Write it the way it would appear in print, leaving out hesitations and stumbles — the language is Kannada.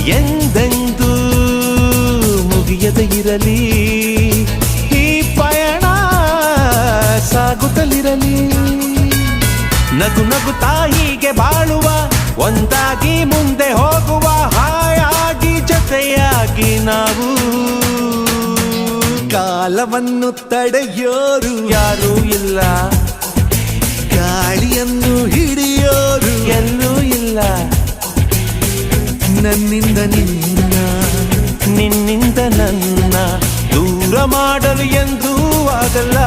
ಎಂದೆಂದೂ ಮುಗಿಯದೆ ಇರಲಿ ಈ ಪಯಣ ಸಾಗುತ್ತಲಿರಲಿ. ನಗು ನಗುತ್ತಾ ಹೀಗೆ ಬಾಳುವ, ಒಂದಾಗಿ ಮುಂದೆ ಹೋಗುವ, ಹಾಯಾಗಿ ಜೊತೆಯಾಗಿ ನಾವು. ಕಾಲವನ್ನು ತಡೆಯೋರು ಯಾರೂ ಇಲ್ಲ, ಗಾಳಿಯನ್ನು ಹಿಡಿಯೋರು ಎಲ್ಲೂ ಇಲ್ಲ. ನನ್ನಿಂದ ನಿನ್ನ, ನಿನ್ನಿಂದ ನನ್ನ ದೂರ ಮಾಡಲು ಎಂದೂ ಆಗಲ್ಲ.